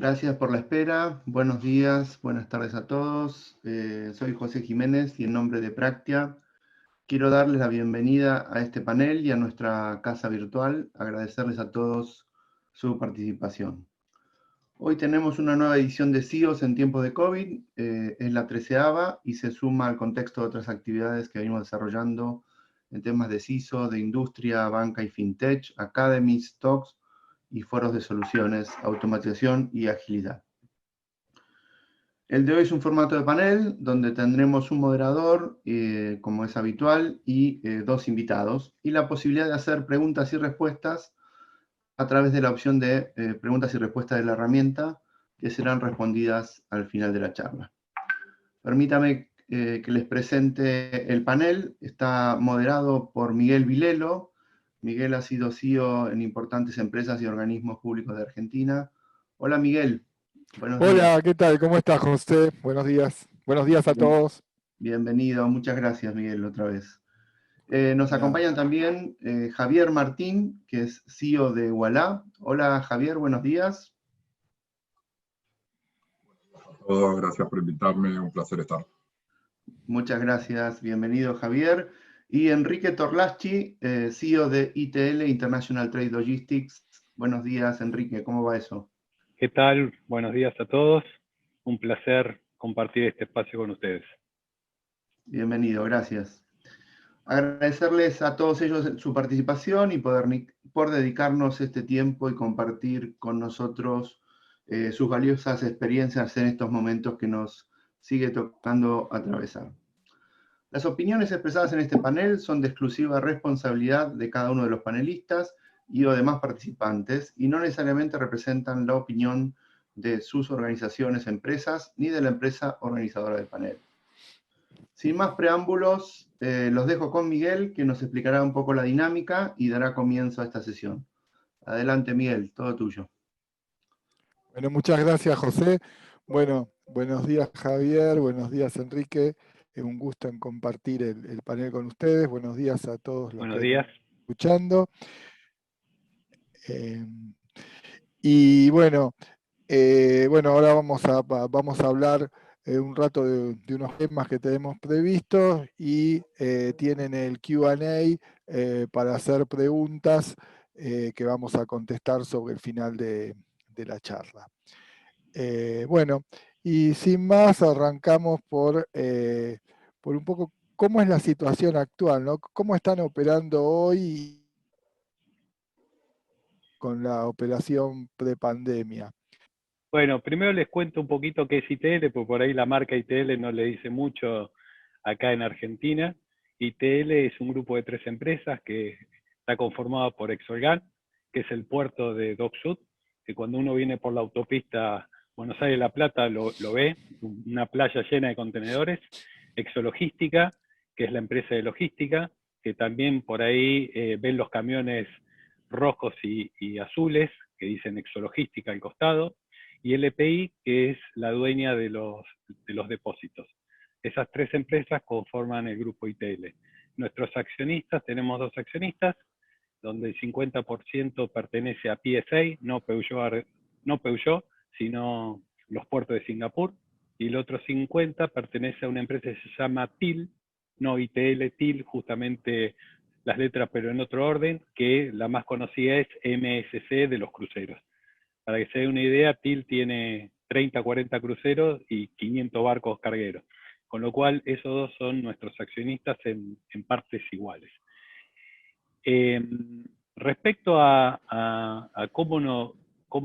Gracias por la espera. Buenos días, buenas tardes a todos. Soy José Jiménez y en nombre de Practia quiero darles la bienvenida a este panel y a nuestra casa virtual. Agradecerles a todos su participación. Hoy tenemos una nueva edición de CIOs en tiempos de COVID. Es la 13ª y se suma al contexto de otras actividades que venimos desarrollando en temas de CISO, de industria, banca y fintech, academies, talks y foros de soluciones, automatización y agilidad. El de hoy es un formato de panel donde tendremos un moderador, como es habitual, y dos invitados, y la posibilidad de hacer preguntas y respuestas a través de la opción de preguntas y respuestas de la herramienta, que serán respondidas al final de la charla. Permítame que les presente el panel. Está moderado por Miguel Vilelo. Miguel ha sido CEO en importantes empresas y organismos públicos de Argentina. Hola Miguel, buenos días. Hola, ¿qué tal? ¿Cómo estás, José? Buenos días. Buenos días a todos. Bienvenido, muchas gracias Miguel otra vez. Nos Nada. acompañan también Javier Martín, que es CEO de Ualá. Hola Javier, buenos días. Todos, gracias por invitarme, un placer estar. Muchas gracias, bienvenido Javier. Y Enrique Torlaschi, CEO de ITL, International Trade Logistics. Buenos días Enrique, ¿cómo va eso? ¿Qué tal? Buenos días a todos. Un placer compartir este espacio con ustedes. Bienvenido, gracias. Agradecerles a todos ellos su participación y por dedicarnos este tiempo y compartir con nosotros sus valiosas experiencias en estos momentos que nos sigue tocando atravesar. Las opiniones expresadas en este panel son de exclusiva responsabilidad de cada uno de los panelistas y o demás participantes y no necesariamente representan la opinión de sus organizaciones, empresas, ni de la empresa organizadora del panel. Sin más preámbulos, los dejo con Miguel, que nos explicará un poco la dinámica y dará comienzo a esta sesión. Adelante, Miguel, todo tuyo. Bueno, muchas gracias, José. Bueno, buenos días, Javier. Buenos días, Enrique. Es un gusto en compartir el panel con ustedes. Buenos días a todos los Buenos que días. están escuchando. Y bueno, ahora vamos a hablar un rato de unos temas que tenemos previstos y tienen el Q&A para hacer preguntas que vamos a contestar sobre el final de la charla. Bueno, y sin más arrancamos por un poco cómo es la situación actual, ¿no? ¿Cómo están operando hoy con la operación prepandemia? Bueno, primero les cuento un poquito qué es ITL, porque por ahí la marca ITL no le dice mucho acá en Argentina. ITL es un grupo de 3 empresas que está conformado por Exolgan, que es el puerto de Dock Sud, que cuando uno viene por la autopista Buenos Aires-La Plata lo ve, una playa llena de contenedores. Exologística, que es la empresa de logística, que también por ahí ven los camiones rojos y azules, que dicen Exologística al costado. Y LPI, que es la dueña de los depósitos. Esas 3 empresas conforman el grupo ITL. Nuestros accionistas, tenemos 2 accionistas, donde el 50% pertenece a PSA, no Peugeot, sino los puertos de Singapur, y el otro 50% pertenece a una empresa que se llama TIL, no ITL, TIL, justamente las letras pero en otro orden, que la más conocida es MSC de los cruceros. Para que se dé una idea, TIL tiene 30, 40 cruceros y 500 barcos cargueros. Con lo cual, esos dos son nuestros accionistas en partes iguales. Respecto a cómo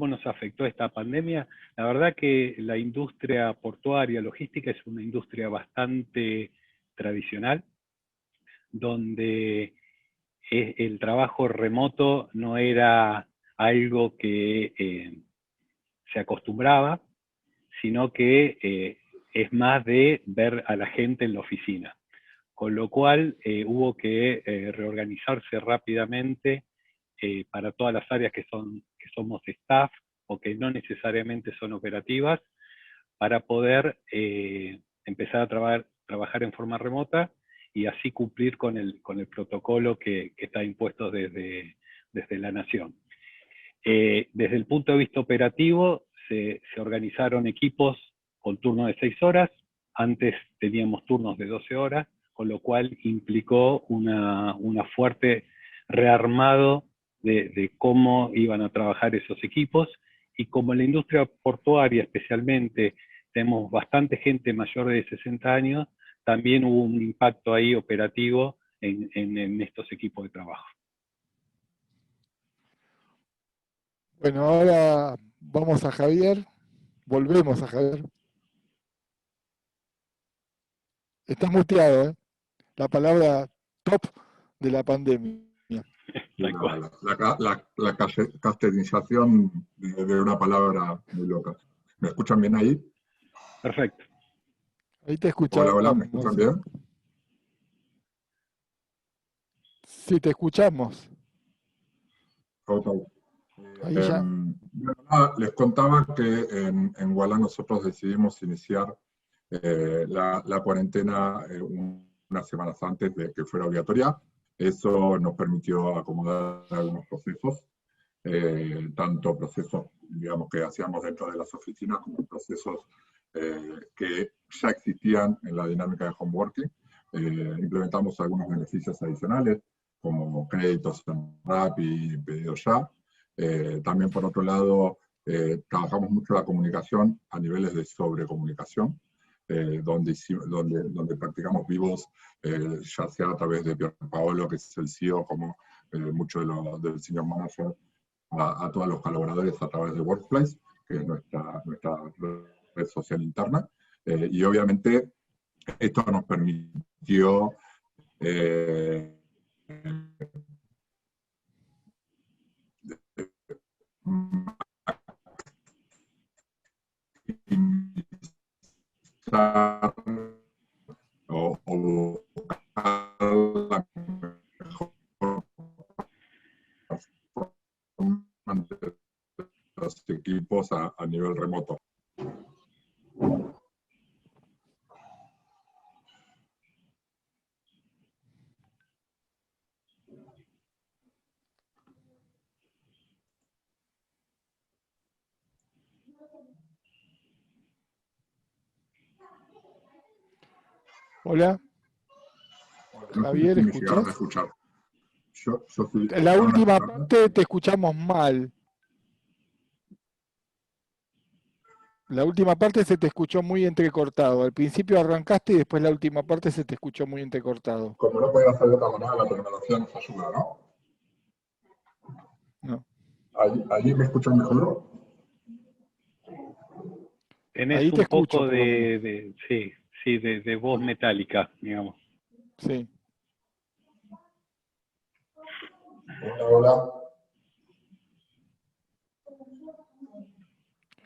nos afectó esta pandemia, la verdad que la industria portuaria, logística, es una industria bastante tradicional, donde el trabajo remoto no era algo que se acostumbraba, sino que es más de ver a la gente en la oficina. Con lo cual hubo que reorganizarse rápidamente para todas las áreas que somos staff o que no necesariamente son operativas, para poder empezar a trabajar en forma remota y así cumplir con el protocolo que está impuesto desde la nación. Desde el punto de vista operativo, se organizaron equipos con turno de 6 horas, antes teníamos turnos de 12 horas, con lo cual implicó una fuerte rearmado de cómo iban a trabajar esos equipos, y como en la industria portuaria especialmente tenemos bastante gente mayor de 60 años, también hubo un impacto ahí operativo en estos equipos de trabajo. Bueno, ahora vamos a Javier, volvemos a Javier. Estás muteado, ¿eh? La palabra top de la pandemia. La castellanización de una palabra muy loca. ¿Me escuchan bien ahí? Perfecto. Ahí te escuchamos. Hola, ¿me escuchan bien? Sí, te escuchamos. Okay. Ahí ya. Les contaba que en Ualá nosotros decidimos iniciar la cuarentena unas semanas antes de que fuera obligatoria. Eso nos permitió acomodar algunos procesos, tanto procesos, digamos, que hacíamos dentro de las oficinas, como procesos que ya existían en la dinámica de home working. Implementamos algunos beneficios adicionales, como créditos en Rappi y pedido ya. También, por otro lado, trabajamos mucho la comunicación a niveles de sobrecomunicación, donde practicamos vivos, ya sea a través de Pier Paolo, que es el CEO, como mucho del senior manager, a todos los colaboradores a través de Workplace, que es nuestra red social interna. Y obviamente esto nos permitió o buscar la mejor forma de los equipos a nivel remoto. Hola. Javier, No sé si me llegaron a ¿escuchás? escuchar. La última parte te escuchamos mal. La última parte se te escuchó muy entrecortado. Al principio arrancaste y después la última parte se te escuchó muy entrecortado. Como no podía hacer de otra manera, la tecnología nos ayuda, ¿no? No. ¿Allí me escuchan mejor? Tenés Ahí te un escucho, poco por lo menos. de voz metálica, digamos. Sí. Hola.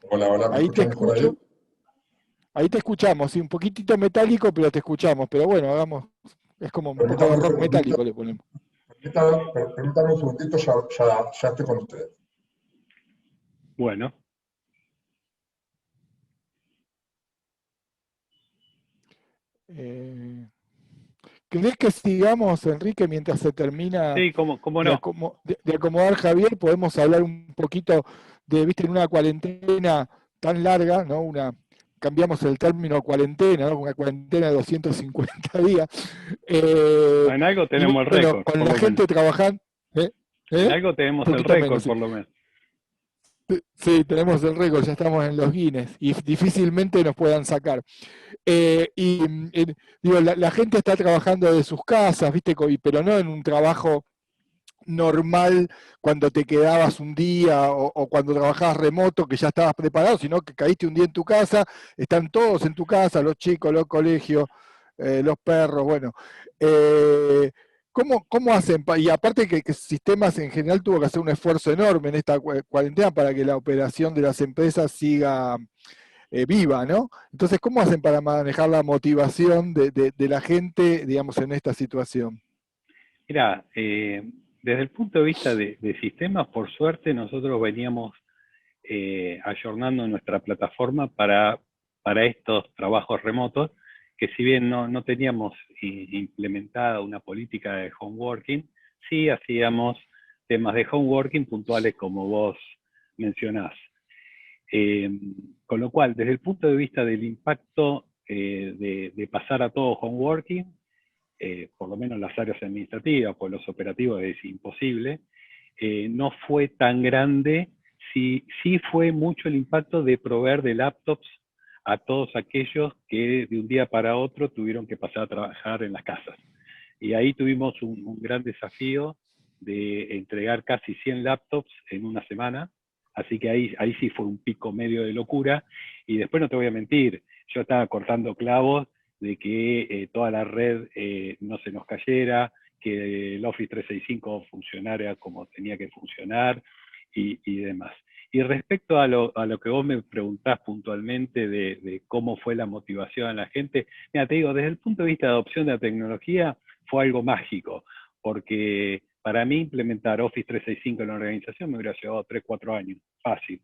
Hola, ¿me Ahí te escuchan mejor escucho. ahí? Ahí te escuchamos, sí, un poquitito metálico, pero te escuchamos. Pero bueno, hagamos, es como un poco Permítame de un rock segundito. metálico le ponemos. Permítame un segundito, ya estoy con ustedes. Bueno. ¿Querés que sigamos, Enrique, mientras se termina Sí, cómo no. de acomodar Javier? Podemos hablar un poquito de, viste, en una cuarentena tan larga, ¿no? Cambiamos el término cuarentena, ¿no? Una cuarentena de 250 días. En algo Y tenemos el bueno, récord, con por la lo menos. gente trabajando. En Un algo tenemos el poquito récord, menos, sí. por lo menos. Sí, tenemos el récord, ya estamos en los Guinness y difícilmente nos puedan sacar. Digo, la gente está trabajando de sus casas, ¿viste? Pero no en un trabajo normal cuando te quedabas un día o cuando trabajabas remoto, que ya estabas preparado, sino que caíste un día en tu casa, están todos en tu casa, los chicos, los colegios, los perros, bueno. ¿Cómo hacen? Y aparte que sistemas en general tuvo que hacer un esfuerzo enorme en esta cuarentena para que la operación de las empresas siga viva, ¿no? Entonces, ¿cómo hacen para manejar la motivación de la gente, digamos, en esta situación? Mira, desde el punto de vista de sistemas, por suerte, nosotros veníamos ayornando nuestra plataforma para estos trabajos remotos, que si bien no teníamos implementada una política de home working, sí hacíamos temas de home working puntuales como vos mencionás. Con lo cual, desde el punto de vista del impacto de pasar a todo home working, por lo menos en las áreas administrativas, por los operativos es imposible, no fue tan grande. Sí fue mucho el impacto de proveer de laptops a todos aquellos que de un día para otro tuvieron que pasar a trabajar en las casas. Y ahí tuvimos un gran desafío de entregar casi 100 laptops en una semana, así que ahí sí fue un pico medio de locura. Y después no te voy a mentir, yo estaba cortando clavos de que toda la red no se nos cayera, que el Office 365 funcionara como tenía que funcionar y demás. Y respecto a lo que vos me preguntás puntualmente de cómo fue la motivación de la gente, mira, te digo, desde el punto de vista de adopción de la tecnología fue algo mágico, porque para mí implementar Office 365 en la organización me hubiera llevado 3, 4 años, fácil.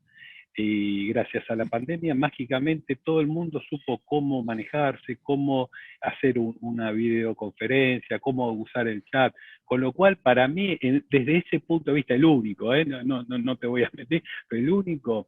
Y gracias a la pandemia, mágicamente todo el mundo supo cómo manejarse, cómo hacer una videoconferencia, cómo usar el chat. Con lo cual, para mí, desde ese punto de vista, el único, no te voy a meter, pero el único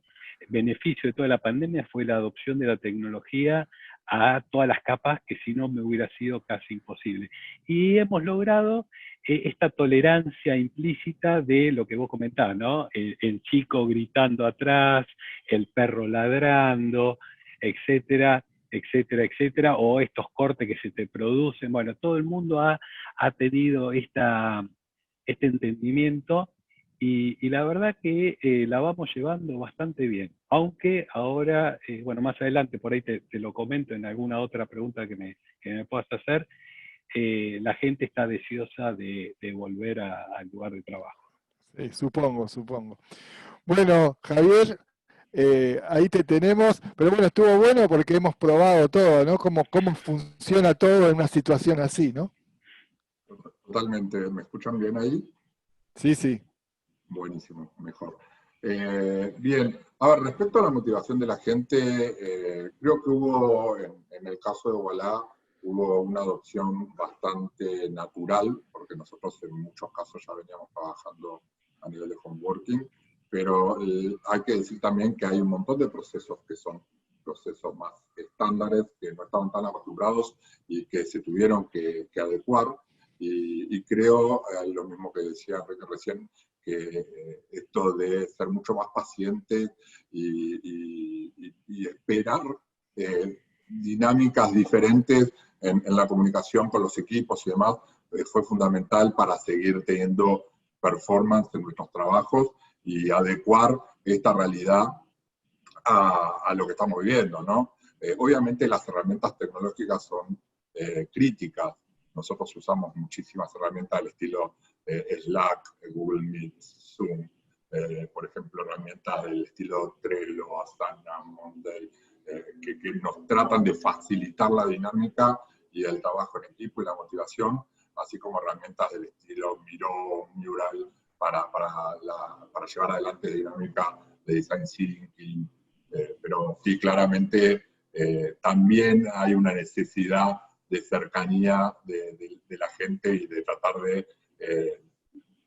beneficio de toda la pandemia fue la adopción de la tecnología a todas las capas que si no me hubiera sido casi imposible. Y hemos logrado esta tolerancia implícita de lo que vos comentabas, ¿no? El chico gritando atrás, el perro ladrando, etcétera, etcétera, etcétera, o estos cortes que se te producen. Bueno, todo el mundo ha tenido este entendimiento y la verdad que la vamos llevando bastante bien. Aunque ahora, bueno, más adelante por ahí te lo comento en alguna otra pregunta que me puedas hacer, la gente está deseosa de volver al lugar de trabajo. Sí, supongo. Bueno, Javier, ahí te tenemos, pero bueno, estuvo bueno porque hemos probado todo, ¿no? Cómo funciona todo en una situación así, ¿no? Totalmente. ¿Me escuchan bien ahí? Sí. Buenísimo, mejor. Bien, a ver, respecto a la motivación de la gente, creo que hubo, en el caso de Ualá, hubo una adopción bastante natural, porque nosotros en muchos casos ya veníamos trabajando a nivel de home working, pero hay que decir también que hay un montón de procesos que son procesos más estándares, que no estaban tan acostumbrados y que se tuvieron que adecuar. Y creo, lo mismo que decía Enrique recién, que esto de ser mucho más paciente y esperar dinámicas diferentes en la comunicación con los equipos y demás, fue fundamental para seguir teniendo performance en nuestros trabajos y adecuar esta realidad a lo que estamos viviendo, ¿no? Obviamente las herramientas tecnológicas son críticas. Nosotros usamos muchísimas herramientas del estilo Slack, Google Meet, Zoom, por ejemplo, herramientas del estilo Trello, Asana, Monday, que nos tratan de facilitar la dinámica y el trabajo en equipo y la motivación, así como herramientas del estilo Miro, Mural, para llevar adelante dinámica de design thinking. Pero sí, claramente también hay una necesidad de cercanía de la gente y de tratar de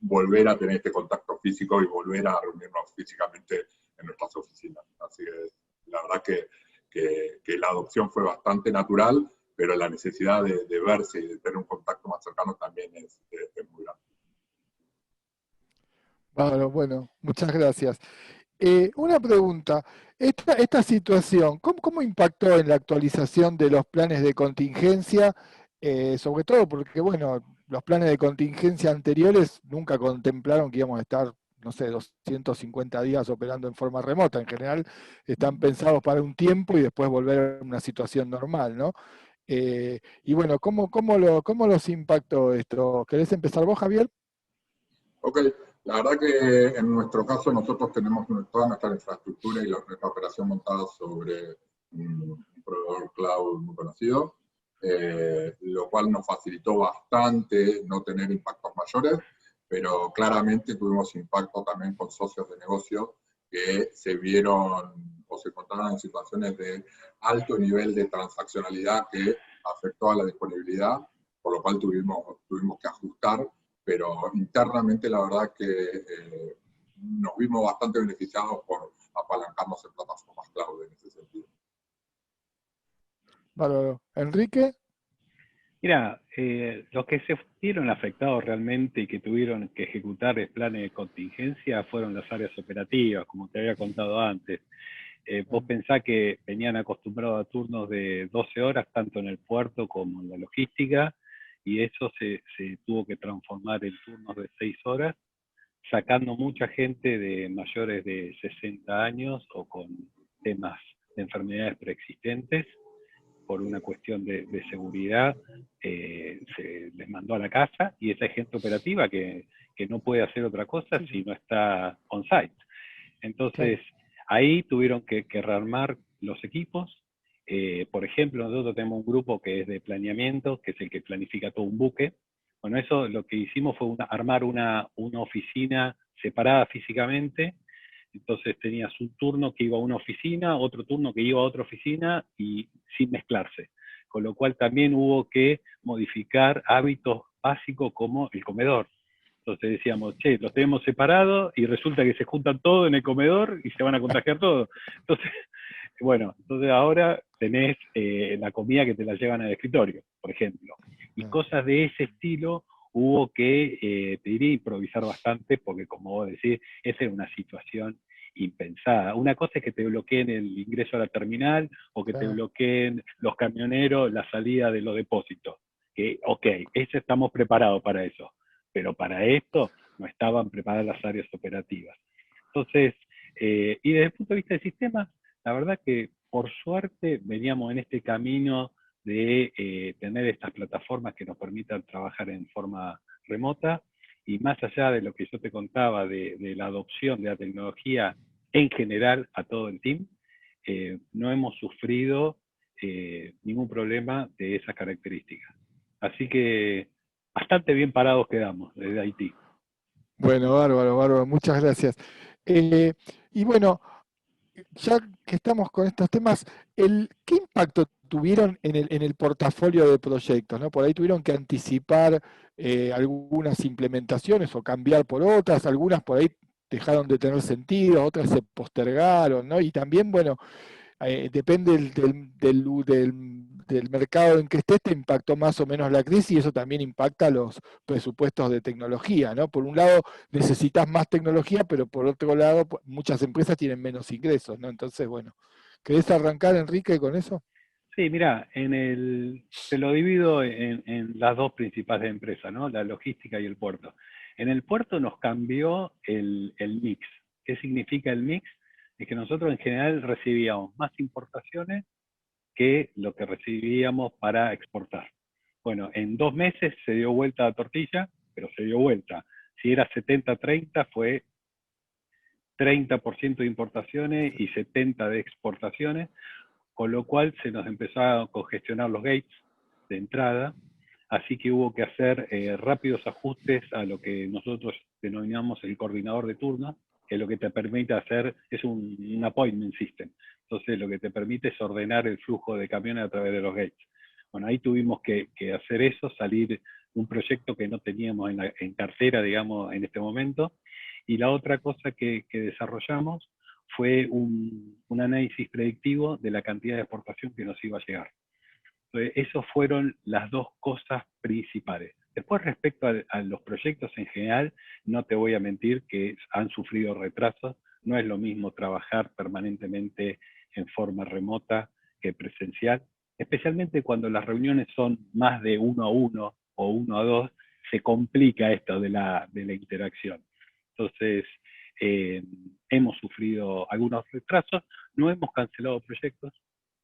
volver a tener este contacto físico y volver a reunirnos físicamente en nuestras oficinas. Así que la verdad que la adopción fue bastante natural, pero la necesidad de verse y de tener un contacto más cercano también es muy grande. Bueno, muchas gracias. Una pregunta, esta situación, ¿cómo impactó en la actualización de los planes de contingencia? Sobre todo porque, bueno, los planes de contingencia anteriores nunca contemplaron que íbamos a estar, no sé, 250 días operando en forma remota. En general están pensados para un tiempo y después volver a una situación normal, ¿no? Y bueno, ¿cómo los impactó esto? ¿Querés empezar vos, Javier? Ok, la verdad que en nuestro caso nosotros tenemos toda nuestra infraestructura y nuestra operación montada sobre un proveedor cloud muy conocido, lo cual nos facilitó bastante no tener impactos mayores, pero claramente tuvimos impacto también con socios de negocio que se vieron o se encontraron en situaciones de alto nivel de transaccionalidad que afectó a la disponibilidad, por lo cual tuvimos que ajustar, pero internamente la verdad que nos vimos bastante beneficiados por apalancarnos en plataformas cloud en ese sentido. Bárbaro. Enrique. Mira, los que se vieron afectados realmente y que tuvieron que ejecutar el planes de contingencia fueron las áreas operativas, como te había contado antes. Vos pensás que venían acostumbrados a turnos de 12 horas, tanto en el puerto como en la logística, y eso se tuvo que transformar en turnos de 6 horas, sacando mucha gente de mayores de 60 años o con temas de enfermedades preexistentes. Por una cuestión de seguridad, se les mandó a la casa, y esa gente operativa que no puede hacer otra cosa si no está on-site. Entonces, ahí tuvieron que rearmar los equipos. Por ejemplo, nosotros tenemos un grupo que es de planeamiento, que es el que planifica todo un buque. Bueno, eso lo que hicimos fue armar una oficina separada físicamente. Entonces tenías un turno que iba a una oficina, otro turno que iba a otra oficina, y sin mezclarse. Con lo cual también hubo que modificar hábitos básicos como el comedor. Entonces decíamos, che, los tenemos separados y resulta que se juntan todos en el comedor y se van a contagiar todos. Entonces, bueno, entonces ahora tenés la comida que te la llevan al escritorio, por ejemplo. Y cosas de ese estilo hubo que, te diría, improvisar bastante, porque como vos decís, esa era una situación impensada. Una cosa es que te bloqueen el ingreso a la terminal, o que te bloqueen los camioneros la salida de los depósitos. Que, ok, estamos preparados para eso, pero para esto no estaban preparadas las áreas operativas. Entonces, y desde el punto de vista del sistema, la verdad que por suerte veníamos en este camino de tener estas plataformas que nos permitan trabajar en forma remota, y más allá de lo que yo te contaba de la adopción de la tecnología en general a todo el team, no hemos sufrido ningún problema de esas características. Así que bastante bien parados quedamos desde Haití. Bueno, bárbaro, muchas gracias. Y bueno, ya que estamos con estos temas, ¿qué impacto tuvieron en el portafolio de proyectos, ¿no? Por ahí tuvieron que anticipar algunas implementaciones o cambiar por otras, algunas por ahí dejaron de tener sentido, otras se postergaron, ¿no? Y también, bueno, depende del mercado en que estés, te impactó más o menos la crisis, y eso también impacta los presupuestos de tecnología, ¿no? Por un lado necesitas más tecnología, pero por otro lado muchas empresas tienen menos ingresos, ¿no? Entonces, bueno, ¿querés arrancar, Enrique, con eso? Sí, mira, te lo divido en las dos principales empresas, ¿no? La logística y el puerto. En el puerto nos cambió el mix. ¿Qué significa el mix? Es que nosotros en general recibíamos más importaciones que lo que recibíamos para exportar. Bueno, en 2 meses se dio vuelta la tortilla, pero se dio vuelta. Si era 70-30, fue 30% de importaciones y 70% de exportaciones, con lo cual se nos empezó a congestionar los gates de entrada, así que hubo que hacer rápidos ajustes a lo que nosotros denominamos el coordinador de turno, que lo que te permite hacer es un appointment system. Entonces lo que te permite es ordenar el flujo de camiones a través de los gates. Bueno, ahí tuvimos que hacer eso, salir un proyecto que no teníamos en cartera, digamos, en este momento. Y la otra cosa que desarrollamos fue un análisis predictivo de la cantidad de exportación que nos iba a llegar. Entonces, esas fueron las dos cosas principales. Después, respecto a los proyectos en general, no te voy a mentir que han sufrido retrasos. No es lo mismo trabajar permanentemente en forma remota que presencial, especialmente cuando las reuniones son más de 1 a 1 o 1 a 2, se complica esto de la interacción. Entonces, hemos sufrido algunos retrasos, no hemos cancelado proyectos,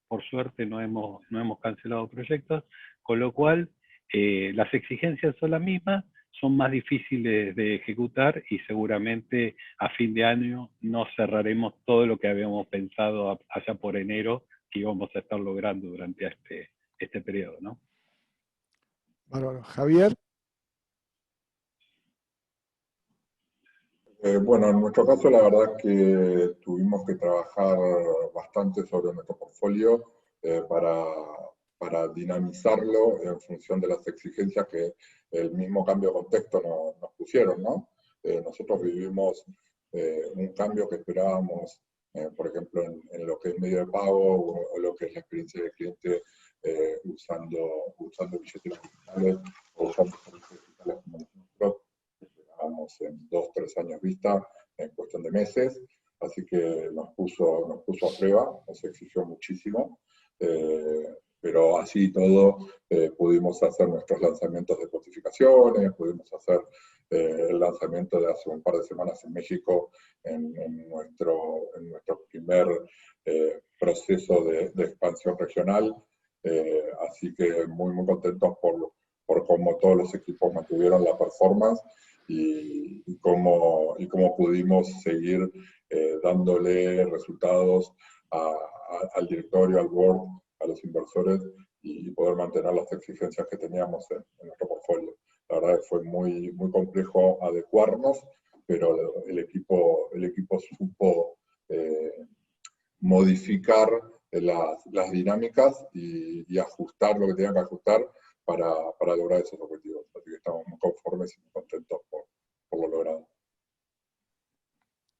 por suerte no hemos cancelado proyectos, con lo cual las exigencias son las mismas, son más difíciles de ejecutar, y seguramente a fin de año no cerraremos todo lo que habíamos pensado allá por enero que íbamos a estar logrando durante este periodo, ¿no? Bárbaro. Javier. Bueno, en nuestro caso la verdad que tuvimos que trabajar bastante sobre nuestro portfolio para dinamizarlo en función de las exigencias que el mismo cambio de contexto nos pusieron, ¿no? Nosotros vivimos un cambio que esperábamos por ejemplo, en lo que es medio de pago o lo que es la experiencia del cliente usando billeteras digitales o usando servicios digitales como nosotros, esperábamos en 2 o 3 años vista, en cuestión de meses, así que nos puso a prueba, nos exigió muchísimo, pero así todo pudimos hacer nuestros lanzamientos de cuantificaciones, pudimos hacer el lanzamiento de hace un par de semanas en México en nuestro primer proceso de expansión regional, así que muy contentos por cómo todos los equipos mantuvieron la performance y cómo pudimos seguir dándole resultados al directorio, al board, a los inversores y poder mantener las exigencias que teníamos en nuestro portfolio. La verdad que fue muy complejo adecuarnos, pero el equipo supo modificar las dinámicas y ajustar lo que tenían que ajustar para lograr esos objetivos. Así que estamos muy conformes y muy contentos por lo logrado.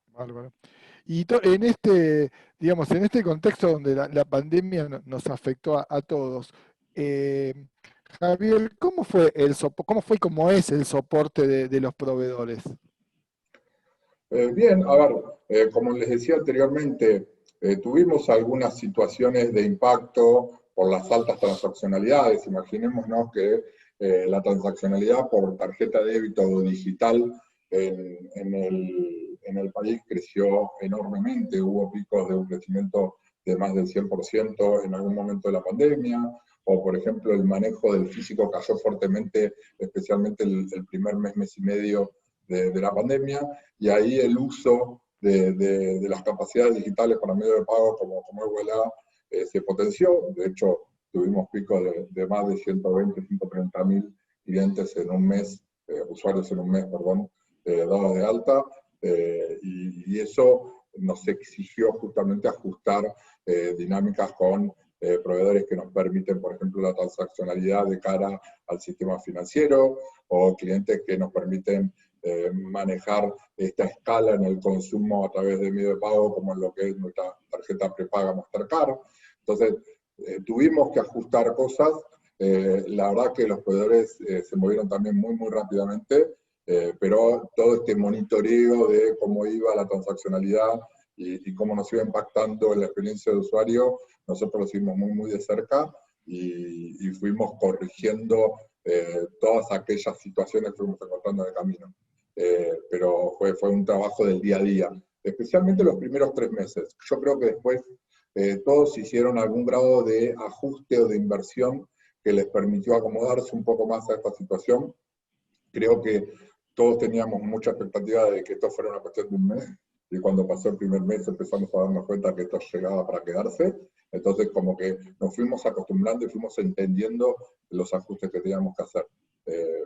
Bárbaro. Y en este contexto donde la pandemia nos afectó a todos, Javier, ¿cómo fue y cómo es el soporte de los proveedores? Bien, a ver, como les decía anteriormente, tuvimos algunas situaciones de impacto por las altas transaccionalidades. Imaginémonos que la transaccionalidad por tarjeta de débito o digital en el país creció enormemente. Hubo picos de un crecimiento de más del 100% en algún momento de la pandemia, o por ejemplo el manejo del físico cayó fuertemente, especialmente el primer mes y medio de la pandemia, y ahí el uso de las capacidades digitales para medio de pago como es Ualá se potenció. De hecho, tuvimos picos de más de 120, 130 mil clientes en un mes, usuarios en un mes, perdón, dados de alta, y eso nos exigió justamente ajustar dinámicas con proveedores que nos permiten, por ejemplo, la transaccionalidad de cara al sistema financiero, o clientes que nos permiten manejar esta escala en el consumo a través de medio de pago, como en lo que es nuestra tarjeta prepaga Mastercard. Entonces, tuvimos que ajustar cosas. La verdad que los proveedores se movieron también muy rápidamente, pero todo este monitoreo de cómo iba la transaccionalidad y cómo nos iba impactando en la experiencia de usuario, nosotros lo seguimos muy de cerca y fuimos corrigiendo todas aquellas situaciones que fuimos encontrando en el camino. Pero fue un trabajo del día a día, especialmente los primeros 3 meses. Yo creo que después todos hicieron algún grado de ajuste o de inversión que les permitió acomodarse un poco más a esta situación. Creo que todos teníamos mucha expectativa de que esto fuera una cuestión de un mes, y cuando pasó el primer mes empezamos a darnos cuenta que esto llegaba para quedarse. Entonces como que nos fuimos acostumbrando y fuimos entendiendo los ajustes que teníamos que hacer.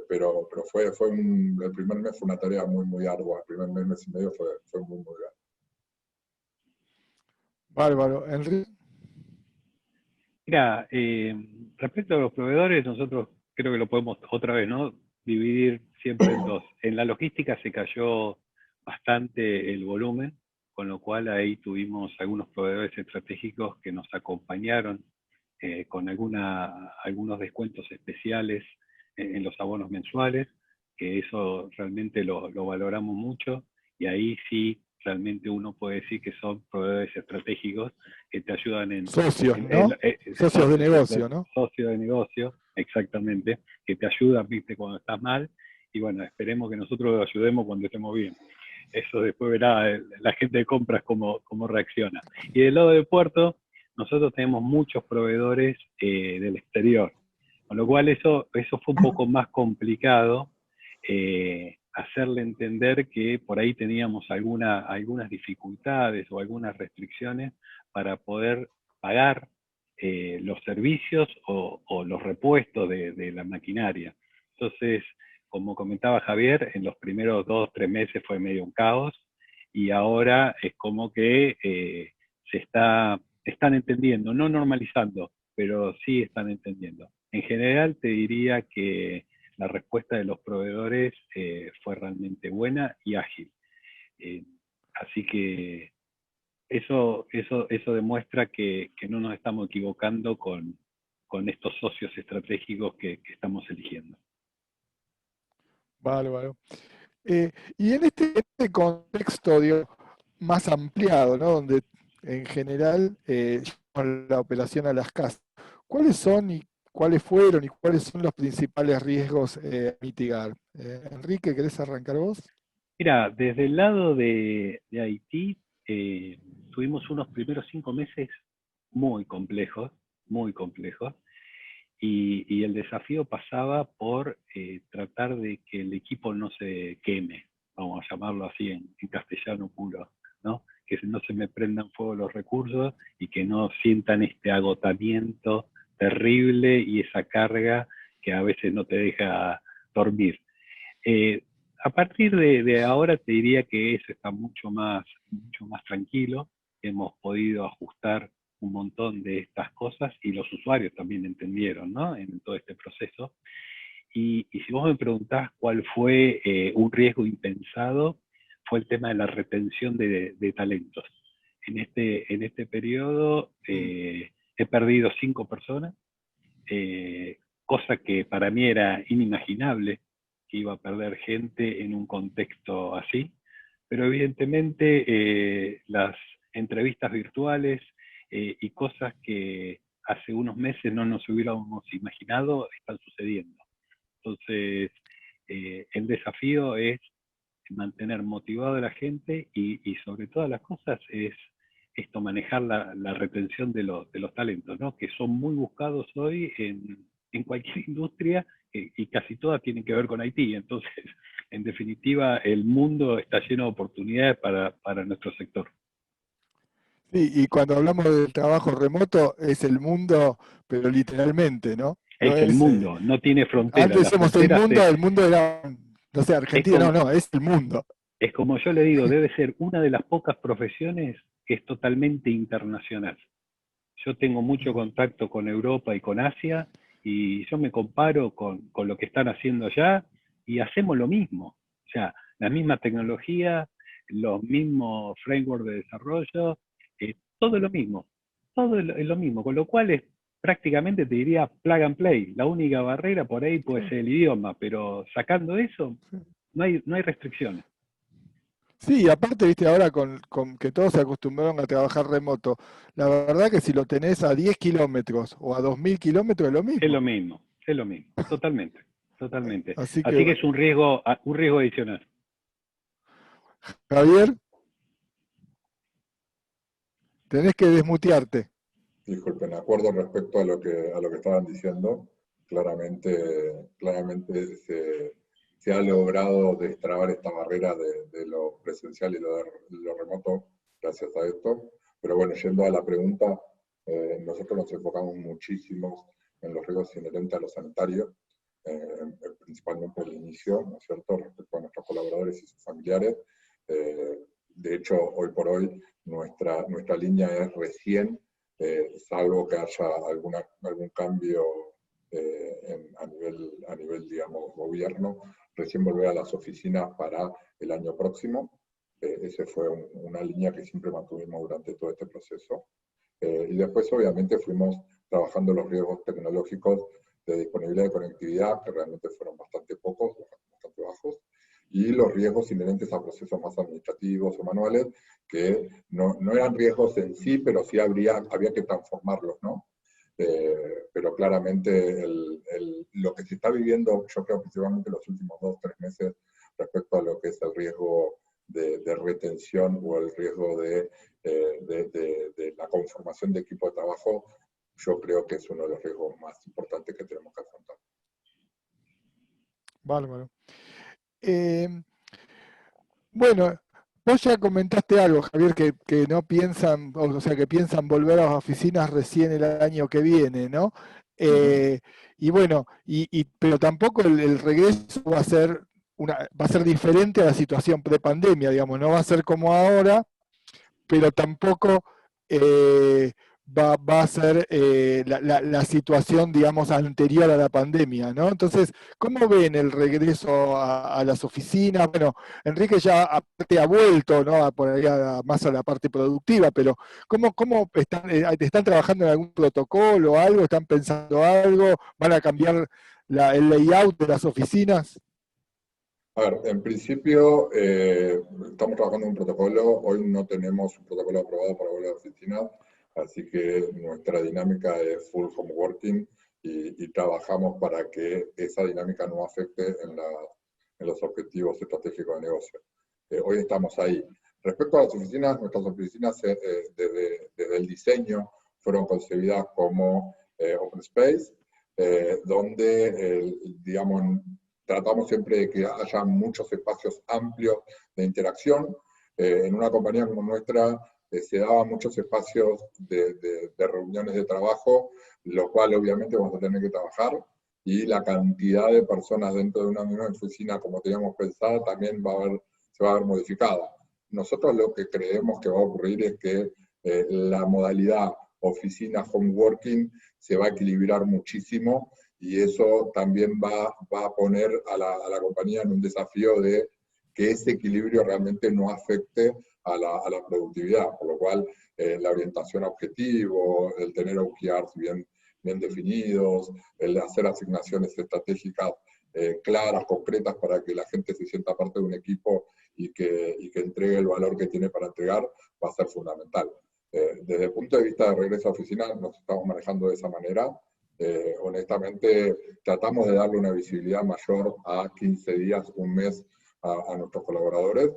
Pero el primer mes fue una tarea muy ardua. El primer mes y medio fue muy grande. Bárbaro. Enrique. Mira, respecto a los proveedores, nosotros creo que lo podemos otra vez, ¿no? Dividir siempre en dos. En la logística se cayó bastante el volumen, con lo cual ahí tuvimos algunos proveedores estratégicos que nos acompañaron con algunos descuentos especiales en los abonos mensuales, que eso realmente lo valoramos mucho, y ahí sí realmente uno puede decir que son proveedores estratégicos que te ayudan en... Socios, ¿no? Socios de negocio, ¿no? Socios de negocio, exactamente, que te ayudan, viste, cuando estás mal, y bueno, esperemos que nosotros lo ayudemos cuando estemos bien. Eso después verá la gente de compras cómo reacciona. Y del lado del puerto, nosotros tenemos muchos proveedores del exterior, con lo cual eso fue un poco más complicado, hacerle entender que por ahí teníamos algunas dificultades o algunas restricciones para poder pagar los servicios o los repuestos de la maquinaria. Entonces, como comentaba Javier, en los primeros 2 o 3 meses fue medio un caos, y ahora es como que están entendiendo, no normalizando, pero sí están entendiendo. En general te diría que la respuesta de los proveedores fue realmente buena y ágil. Así que eso demuestra que no nos estamos equivocando con estos socios estratégicos que estamos eligiendo. Vale. Y en este contexto, digo, más ampliado, ¿no? Donde en general llevamos la operación a las casas, ¿cuáles son y cuáles fueron y cuáles son los principales riesgos a mitigar? Enrique, ¿querés arrancar vos? Mira, desde el lado de Haití, tuvimos unos primeros 5 meses muy complejos, y el desafío pasaba por tratar de que el equipo no se queme, vamos a llamarlo así en castellano puro, ¿no? Que no se me prendan fuego los recursos y que no sientan este agotamiento terrible y esa carga que a veces no te deja dormir. A partir de ahora te diría que eso está mucho más tranquilo. Hemos podido ajustar un montón de estas cosas y los usuarios también entendieron, ¿no? En todo este proceso. Y si vos me preguntás cuál fue un riesgo impensado, fue el tema de la retención de talentos. En este periodo he perdido 5 personas, cosa que para mí era inimaginable, que iba a perder gente en un contexto así, pero evidentemente las entrevistas virtuales y cosas que hace unos meses no nos hubiéramos imaginado están sucediendo. Entonces, el desafío es mantener motivado a la gente y sobre todas las cosas es esto, manejar la retención de los talentos, ¿no? Que son muy buscados hoy en cualquier industria y casi todas tienen que ver con Haití. Entonces, en definitiva, el mundo está lleno de oportunidades para nuestro sector. Sí, y cuando hablamos del trabajo remoto, es el mundo, pero literalmente, ¿no? Es que el mundo no tiene fronteras. Antes somos el mundo era, no sé, Argentina, no, es el mundo. Es como yo le digo, debe ser una de las pocas profesiones que es totalmente internacional. Yo tengo mucho contacto con Europa y con Asia, y yo me comparo con lo que están haciendo allá, y hacemos lo mismo. O sea, la misma tecnología, los mismos frameworks de desarrollo, todo es lo mismo. Todo es lo mismo, con lo cual es prácticamente, te diría, plug and play. La única barrera por ahí puede ser el idioma, pero sacando eso, no hay restricciones. Sí, aparte, viste, ahora con que todos se acostumbraron a trabajar remoto, la verdad que si lo tenés a 10 kilómetros o a 2000 kilómetros es lo mismo. Es lo mismo, totalmente. Así que es un riesgo adicional. Javier, tenés que desmutearte. Disculpen, acuerdo respecto a lo que estaban diciendo. Claramente se ha logrado destrabar esta barrera de lo presencial y lo remoto gracias a esto. Pero bueno, yendo a la pregunta, nosotros nos enfocamos muchísimo en los riesgos inherentes a lo sanitario, principalmente al inicio, ¿no es cierto?, respecto a nuestros colaboradores y sus familiares. De hecho, hoy por hoy, nuestra línea es recién, salvo que haya algún cambio a nivel, digamos, gobierno, recién volver a las oficinas para el año próximo. Esa fue una línea que siempre mantuvimos durante todo este proceso. Y después, obviamente, fuimos trabajando los riesgos tecnológicos de disponibilidad de conectividad, que realmente fueron bastante pocos, bastante bajos, y los riesgos inherentes a procesos más administrativos o manuales, que no eran riesgos en sí, pero sí había que transformarlos, ¿no? Pero claramente lo que se está viviendo, yo creo principalmente en los últimos 2 o 3 meses, respecto a lo que es el riesgo de retención o el riesgo de la conformación de equipo de trabajo, yo creo que es uno de los riesgos más importantes que tenemos que afrontar. Bárbaro. Bueno, vos ya comentaste algo, Javier, que no piensan, o sea, que piensan volver a las oficinas recién el año que viene, ¿no? Y bueno, pero tampoco el regreso va a ser diferente a la situación prepandemia, digamos, no va a ser como ahora, pero tampoco va a ser la situación, digamos, anterior a la pandemia, ¿no? Entonces, ¿cómo ven el regreso a las oficinas? Bueno, Enrique ya aparte ha vuelto, ¿no? Por ahí más a la parte productiva, pero ¿cómo están trabajando en algún protocolo o algo? ¿Están pensando algo? ¿Van a cambiar el layout de las oficinas? A ver, en principio estamos trabajando en un protocolo, hoy no tenemos un protocolo aprobado para volver a la oficina, así que nuestra dinámica es full home working y trabajamos para que esa dinámica no afecte en los objetivos estratégicos de negocio. Hoy estamos ahí. Respecto a las oficinas, nuestras oficinas desde el diseño fueron concebidas como open space, donde, digamos, tratamos siempre de que haya muchos espacios amplios de interacción. En una compañía como nuestra se daban muchos espacios de reuniones de trabajo, lo cual obviamente vamos a tener que trabajar, y la cantidad de personas dentro de una misma oficina como teníamos pensado también se va a ver modificada. Nosotros lo que creemos que va a ocurrir es que la modalidad oficina home working se va a equilibrar muchísimo, y eso también va a poner a la compañía en un desafío de que ese equilibrio realmente no afecte a la productividad, por lo cual la orientación a objetivos, el tener OKRs bien definidos, el hacer asignaciones estratégicas claras, concretas, para que la gente se sienta parte de un equipo y que entregue el valor que tiene para entregar, va a ser fundamental. Desde el punto de vista de regreso a oficina, nos estamos manejando de esa manera. Honestamente, tratamos de darle una visibilidad mayor a 15 días, un mes a nuestros colaboradores,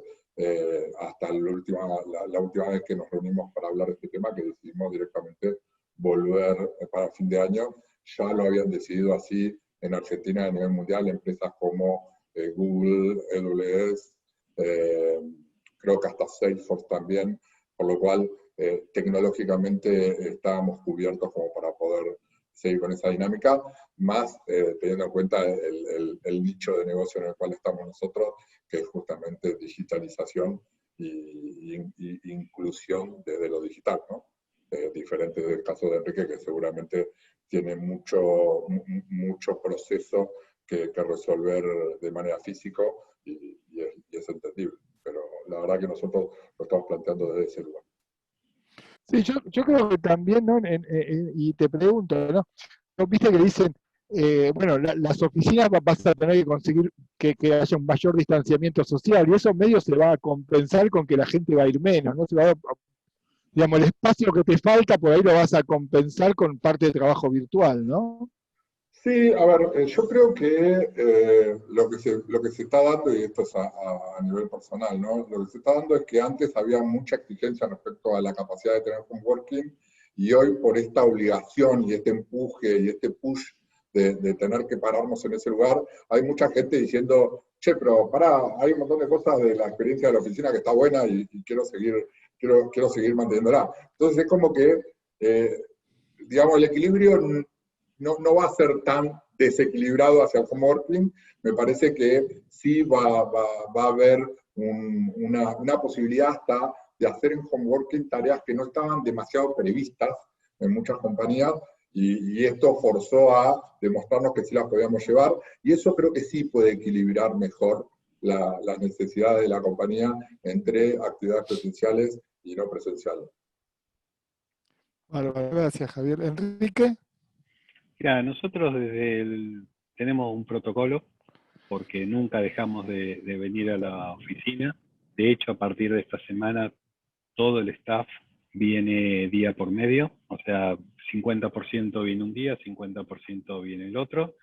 hasta la última vez que nos reunimos para hablar de este tema, que decidimos directamente volver para fin de año. Ya lo habían decidido así en Argentina a nivel mundial, empresas como Google, AWS, creo que hasta Salesforce también, por lo cual tecnológicamente estábamos cubiertos como para poder seguir con esa dinámica, más teniendo en cuenta el nicho de negocio en el cual estamos nosotros, que es justamente digitalización y inclusión desde lo digital, ¿no? Diferente del caso de Enrique, que seguramente tiene mucho proceso que resolver de manera física, y es entendible. Pero la verdad que nosotros lo estamos planteando desde ese lugar. Sí, yo creo que también, ¿no? Y te pregunto, ¿no? Viste que dicen, bueno, las oficinas vas a tener que conseguir que haya un mayor distanciamiento social, y eso medio se va a compensar con que la gente va a ir menos, ¿no? Digamos, el espacio que te falta, por ahí lo vas a compensar con parte de trabajo virtual, ¿no? Sí, a ver, yo creo que lo que se está dando, y esto es a nivel personal, ¿no? Lo que se está dando es que antes había mucha exigencia respecto a la capacidad de tener home working, y hoy, por esta obligación y este empuje y este push de tener que pararnos en ese lugar, hay mucha gente diciendo, che, pero pará, hay un montón de cosas de la experiencia de la oficina que está buena y quiero seguir manteniéndola. Entonces es como que, digamos, el equilibrio no va a ser tan desequilibrado hacia el home working. Me parece que sí va a haber una posibilidad hasta de hacer en home working tareas que no estaban demasiado previstas en muchas compañías, y esto forzó a demostrarnos que sí las podíamos llevar, y eso creo que sí puede equilibrar mejor las necesidades de la compañía entre actividades presenciales y no presenciales. Bárbaro, gracias, Javier. Enrique. Mira, nosotros tenemos un protocolo, porque nunca dejamos de venir a la oficina. De hecho, a partir de esta semana, todo el staff viene día por medio, o sea, 50% viene un día, 50% viene el otro,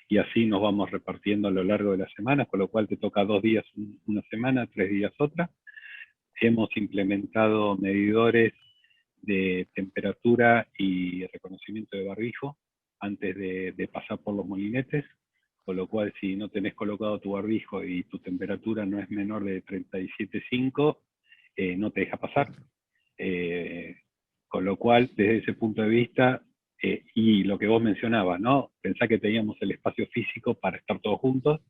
y así nos vamos repartiendo a lo largo de las semanas, con lo cual te toca 2 días una semana, 3 días otra. Hemos implementado medidores de temperatura y reconocimiento de barbijo antes de pasar por los molinetes, con lo cual si no tenés colocado tu barbijo y tu temperatura no es menor de 37,5, no te deja pasar. Con lo cual, desde ese punto de vista, y lo que vos mencionabas, ¿no? Pensá que teníamos el espacio físico para estar todos juntos,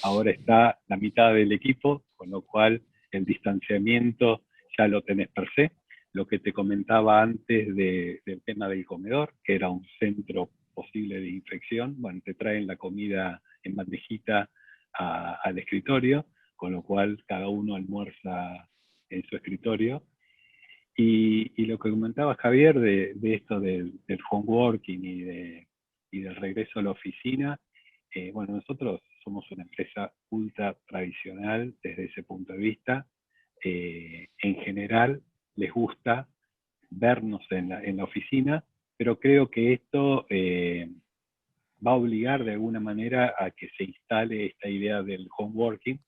ahora está la mitad del equipo, con lo cual el distanciamiento ya lo tenés per se. lo que te comentaba antes del tema del comedor, que era un centro posible de infección. Bueno, te traen la comida en bandejita al escritorio, con lo cual cada uno almuerza en su escritorio. Y lo que comentaba Javier de esto del home working y del regreso a la oficina, bueno, nosotros somos una empresa ultra tradicional desde ese punto de vista. En general les gusta vernos en la oficina, pero creo que esto va a obligar de alguna manera a que se instale esta idea del home working.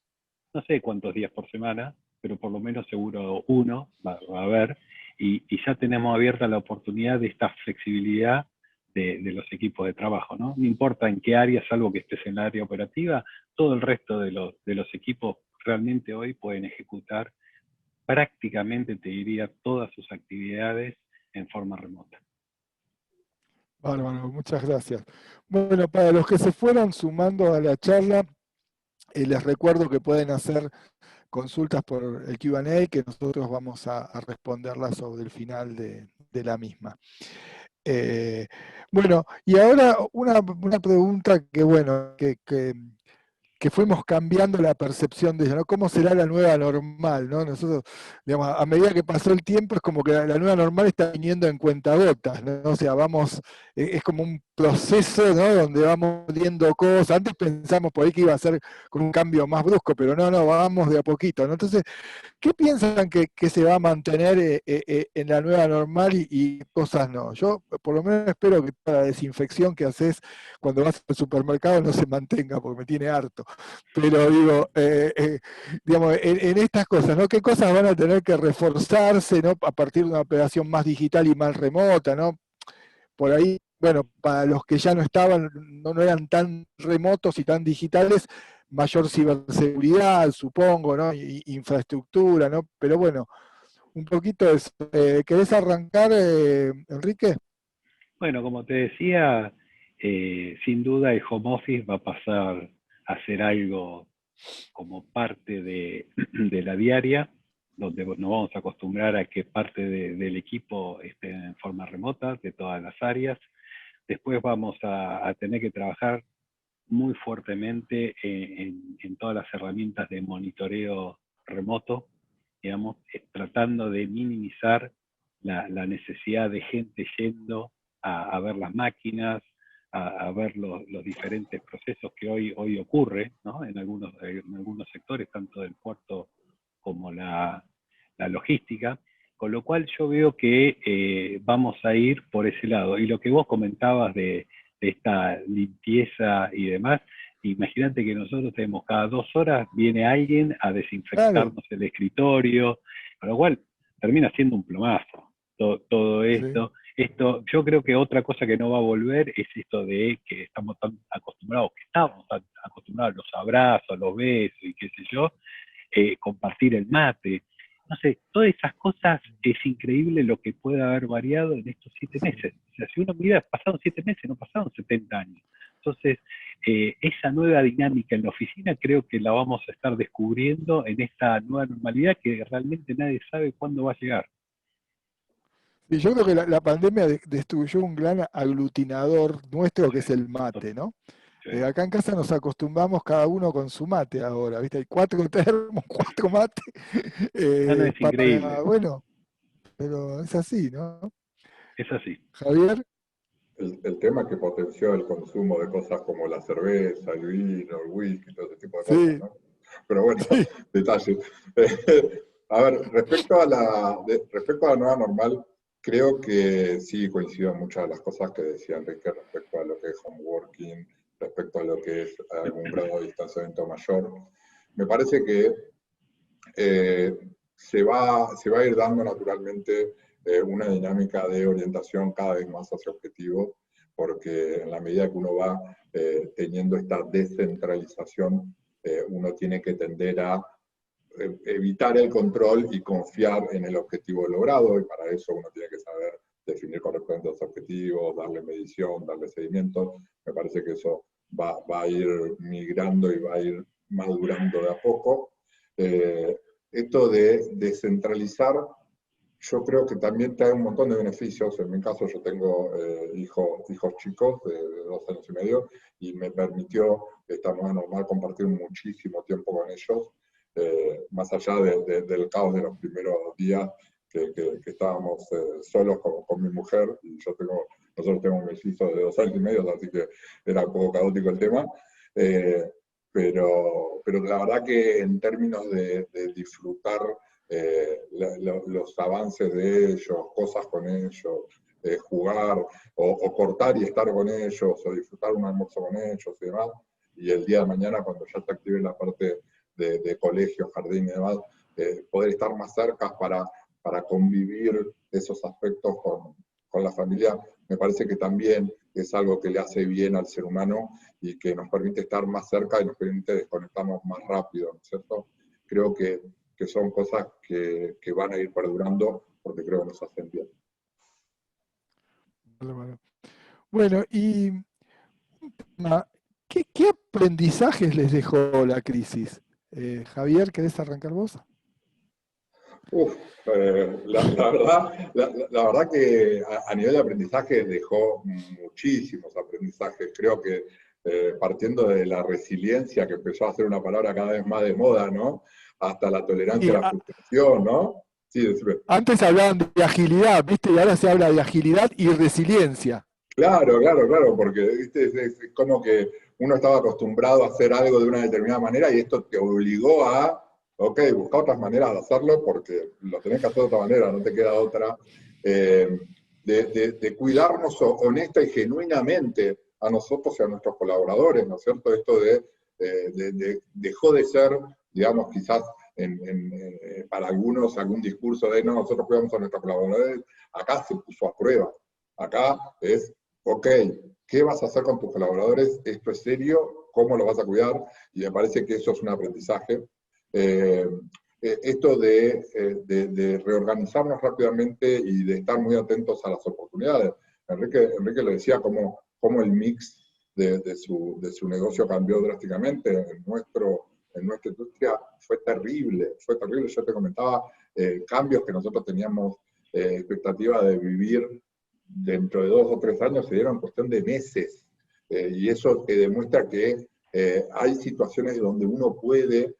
No sé cuántos días por semana, pero por lo menos seguro uno va a haber, y ya tenemos abierta la oportunidad de esta flexibilidad de los equipos de trabajo, ¿no? No importa en qué área, salvo que estés en la área operativa, todo el resto de los equipos realmente hoy pueden ejecutar prácticamente, te diría, todas sus actividades en forma remota. Bárbaro, muchas gracias. Bueno, para los que se fueron sumando a la charla, les recuerdo que pueden hacer consultas por el Q&A, que nosotros vamos a responderlas sobre el final de la misma. Bueno, y ahora una pregunta que, bueno, que fuimos cambiando la percepción de ella, ¿no? ¿Cómo será la nueva normal, ¿no? Nosotros, digamos, a medida que pasó el tiempo, es como que la nueva normal está viniendo en cuentagotas, ¿no? O sea, vamos, es como un proceso, ¿no? Donde vamos viendo cosas. Antes pensamos por ahí que iba a ser con un cambio más brusco, pero no, vamos de a poquito, ¿no? Entonces, ¿qué piensan que se va a mantener en la nueva normal y cosas no? Yo por lo menos espero que toda la desinfección que haces cuando vas al supermercado no se mantenga, porque me tiene harto. Pero digo, digamos, en estas cosas, ¿no? ¿Qué cosas van a tener que reforzarse, ¿no? A partir de una operación más digital y más remota, ¿no? Por ahí, bueno, para los que ya no estaban, no eran tan remotos y tan digitales, mayor ciberseguridad, supongo, ¿no? Infraestructura, ¿no? Pero bueno, un poquito eso. ¿Querés arrancar, Enrique? Bueno, como te decía, sin duda el home office va a pasar a ser algo como parte de la diaria, donde nos vamos a acostumbrar a que parte del equipo esté en forma remota, de todas las áreas. Después vamos a tener que trabajar muy fuertemente en todas las herramientas de monitoreo remoto, digamos, tratando de minimizar la necesidad de gente yendo a ver las máquinas, a ver los diferentes procesos que hoy ocurre, ¿no? en algunos sectores, tanto del puerto como la logística, con lo cual yo veo que vamos a ir por ese lado. Y lo que vos comentabas de esta limpieza y demás, imagínate que nosotros tenemos cada 2 horas, viene alguien a desinfectarnos el escritorio, con lo cual termina siendo un plomazo todo esto. Sí. Esto, yo creo que otra cosa que no va a volver es esto de que estamos tan acostumbrados, a los abrazos, los besos y qué sé yo, compartir el mate. No sé, todas esas cosas, es increíble lo que puede haber variado en estos 7 meses. O sea, si uno mira, pasaron 7 meses, no pasaron 70 años. Entonces, esa nueva dinámica en la oficina creo que la vamos a estar descubriendo en esta nueva normalidad que realmente nadie sabe cuándo va a llegar. Y yo creo que la pandemia destruyó un gran aglutinador nuestro, que es el mate, ¿no? Sí. Acá en casa nos acostumbramos cada uno con su mate ahora, ¿viste? Hay 4 termos, 4 mates. No, es increíble. Bueno, pero es así, ¿no? Es así. Javier. El tema que potenció el consumo de cosas como la cerveza, el vino, el whisky, todo ese tipo de cosas, ¿no? Pero bueno, sí. Detalle. A ver, respecto a la nueva normal, creo que sí coincido en muchas de las cosas que decía Enrique respecto a lo que es home working, respecto a lo que es algún grado de distanciamiento mayor. Me parece que se va a ir dando naturalmente una dinámica de orientación cada vez más hacia objetivos, porque en la medida que uno va teniendo esta descentralización, uno tiene que tender a evitar el control y confiar en el objetivo logrado, y para eso uno tiene que saber definir correctamente los objetivos, darle medición, darle seguimiento. Me parece que eso va a ir migrando y va a ir madurando de a poco. Esto de descentralizar, yo creo que también trae un montón de beneficios. En mi caso yo tengo hijos chicos de 2 años y medio, y me permitió de esta manera normal compartir muchísimo tiempo con ellos, más allá del caos de los primeros días que estábamos solos con mi mujer, y nosotros tenemos mellizos de 2 años y medio, así que era un poco caótico el tema. Pero la verdad que en términos de disfrutar los avances de ellos, cosas con ellos, jugar o cortar y estar con ellos, o disfrutar un almuerzo con ellos y demás, y el día de mañana cuando ya se active la parte de colegio, jardín y demás, poder estar más cerca para convivir esos aspectos con la familia, me parece que también es algo que le hace bien al ser humano y que nos permite estar más cerca y nos permite desconectarnos más rápido, ¿no es cierto? Creo que son cosas que van a ir perdurando porque creo que nos hacen bien. Bueno, y ¿qué aprendizajes les dejó la crisis? Javier, ¿querés arrancar vos? La verdad que a nivel de aprendizaje dejó muchísimos aprendizajes. Creo que partiendo de la resiliencia, que empezó a ser una palabra cada vez más de moda, ¿no? Hasta la tolerancia a la frustración, ¿no? Sí, decime. Antes hablaban de agilidad, ¿viste? Y ahora se habla de agilidad y resiliencia. Claro, porque ¿viste? Es como que uno estaba acostumbrado a hacer algo de una determinada manera y esto te obligó a, ok, buscar otras maneras de hacerlo porque lo tenés que hacer de otra manera, no te queda otra. De cuidarnos honesta y genuinamente a nosotros y a nuestros colaboradores, ¿no es cierto? Esto dejó de ser, digamos, quizás para algunos algún discurso de no, nosotros cuidamos a nuestros colaboradores. Acá se puso a prueba. Acá es, ok, ¿qué vas a hacer con tus colaboradores? ¿Esto es serio? ¿Cómo lo vas a cuidar? Y me parece que eso es un aprendizaje. Esto de reorganizarnos rápidamente y de estar muy atentos a las oportunidades. Enrique lo decía, como el mix de su negocio cambió drásticamente. En nuestra industria fue terrible. Yo te comentaba cambios que nosotros teníamos expectativa de vivir dentro de 2 o 3 años, se dieron en cuestión de meses. Y eso te demuestra que hay situaciones donde uno puede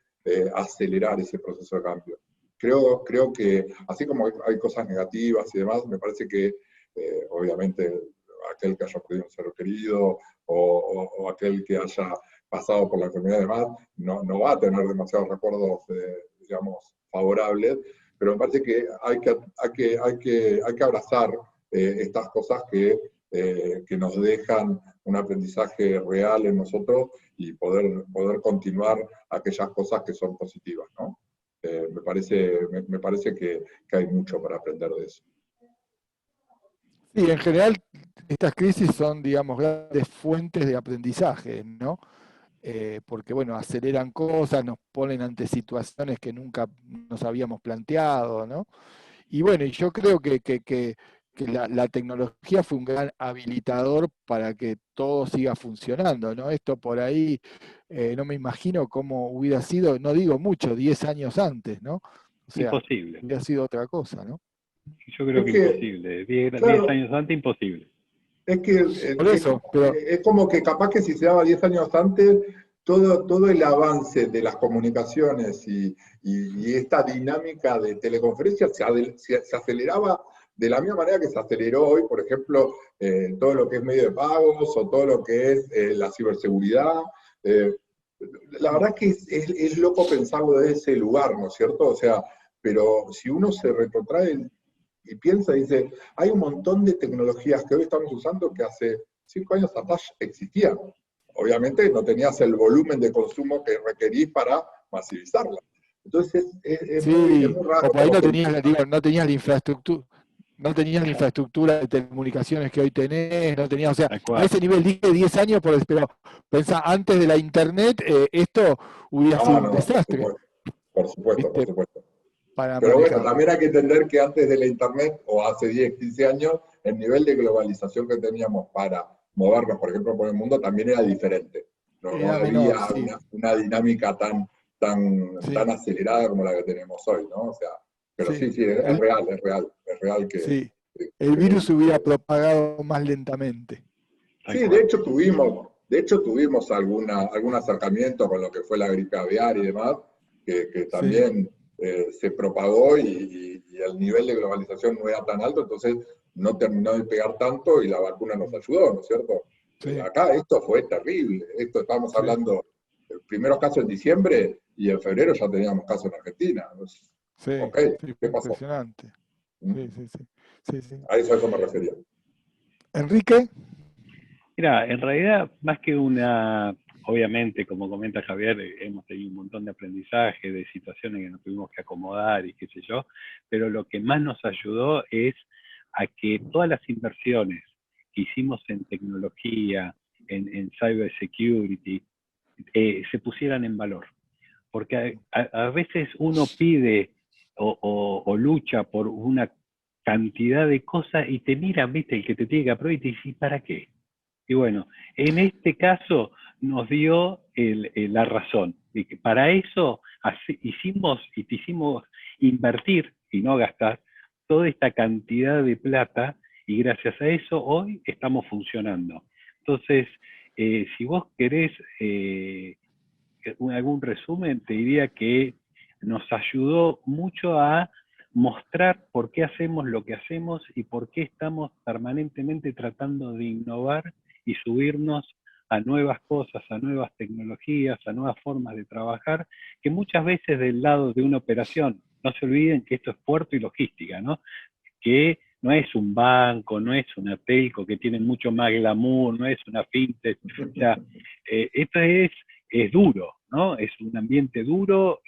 acelerar ese proceso de cambio. Creo que, así como hay cosas negativas y demás, me parece que, obviamente, aquel que haya perdido un ser querido o aquel que haya pasado por la enfermedad y demás, no va a tener demasiados recuerdos, digamos, favorables, pero me parece que hay que abrazar estas cosas que nos dejan un aprendizaje real en nosotros y poder continuar aquellas cosas que son positivas, ¿no? Me parece que hay mucho para aprender de eso. Sí, en general estas crisis son, digamos, grandes fuentes de aprendizaje, ¿no? Porque, bueno, aceleran cosas, nos ponen ante situaciones que nunca nos habíamos planteado, ¿no? Y bueno, yo creo que la tecnología fue un gran habilitador para que todo siga funcionando, ¿no? Esto por ahí, no me imagino cómo hubiera sido, no digo mucho, 10 años antes, ¿no? O sea, imposible. Hubiera sido otra cosa, ¿no? Yo creo que imposible. 10 años antes, imposible. Es que es como que capaz que si se daba 10 años antes, todo el avance de las comunicaciones y esta dinámica de teleconferencias se aceleraba de la misma manera que se aceleró hoy, por ejemplo, todo lo que es medio de pagos o todo lo que es la ciberseguridad. La verdad que es loco pensarlo desde ese lugar, ¿no es cierto? O sea, pero si uno se retrotrae y piensa, dice, hay un montón de tecnologías que hoy estamos usando que hace 5 años atrás existían. Obviamente no tenías el volumen de consumo que requerís para masivizarla. Entonces es muy raro. O por ahí no tenías la infraestructura. No tenías la infraestructura de telecomunicaciones que hoy tenés, no tenías, o sea, a ese nivel dije 10 años, pero pensá, antes de la internet, esto hubiera sido un desastre. Por supuesto. Pero bueno, también hay que entender que antes de la internet, o hace 10, 15 años, el nivel de globalización que teníamos para movernos, por ejemplo, por el mundo, también era diferente. No había una dinámica tan acelerada como la que tenemos hoy, ¿no? O sea, Pero sí, es real que... Sí, el virus se hubiera propagado más lentamente. Sí, de hecho tuvimos algún acercamiento con lo que fue la gripe aviar y demás, que también se propagó y el nivel de globalización no era tan alto, entonces no terminó de pegar tanto y la vacuna nos ayudó, ¿no es cierto? Sí. Acá esto fue terrible, estábamos hablando, primeros casos en diciembre y en febrero ya teníamos casos en Argentina. Sí, Ok, sí, ¿qué fue pasó? impresionante. Sí. A eso me refería. Enrique. Mira, en realidad, más que obviamente, como comenta Javier, hemos tenido un montón de aprendizaje, de situaciones que nos tuvimos que acomodar y qué sé yo, pero lo que más nos ayudó es a que todas las inversiones que hicimos en tecnología, en cybersecurity, se pusieran en valor. Porque a veces uno pide o lucha por una cantidad de cosas y te miran, viste, el que te tiene que aprobar y te dice, ¿para qué? Y bueno, en este caso nos dio la razón. De que para eso hicimos invertir y no gastar toda esta cantidad de plata y gracias a eso hoy estamos funcionando. Entonces, si vos querés algún resumen, te diría que nos ayudó mucho a mostrar por qué hacemos lo que hacemos y por qué estamos permanentemente tratando de innovar y subirnos a nuevas cosas, a nuevas tecnologías, a nuevas formas de trabajar, que muchas veces del lado de una operación, no se olviden que esto es puerto y logística, ¿no? Que no es un banco, no es una telco que tiene mucho más glamour, no es una fintech, o sea, esto es duro, ¿no? Es un ambiente duro,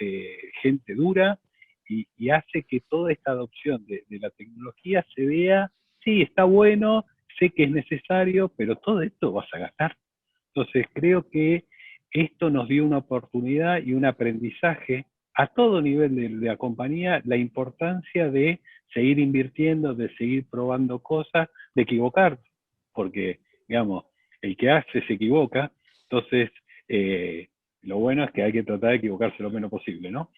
gente dura, y hace que toda esta adopción de la tecnología se vea, sí, está bueno, sé que es necesario, pero todo esto vas a gastar. Entonces creo que esto nos dio una oportunidad y un aprendizaje a todo nivel de la compañía, la importancia de seguir invirtiendo, de seguir probando cosas, de equivocar, porque, digamos, el que hace se equivoca, entonces lo bueno es que hay que tratar de equivocarse lo menos posible, ¿no?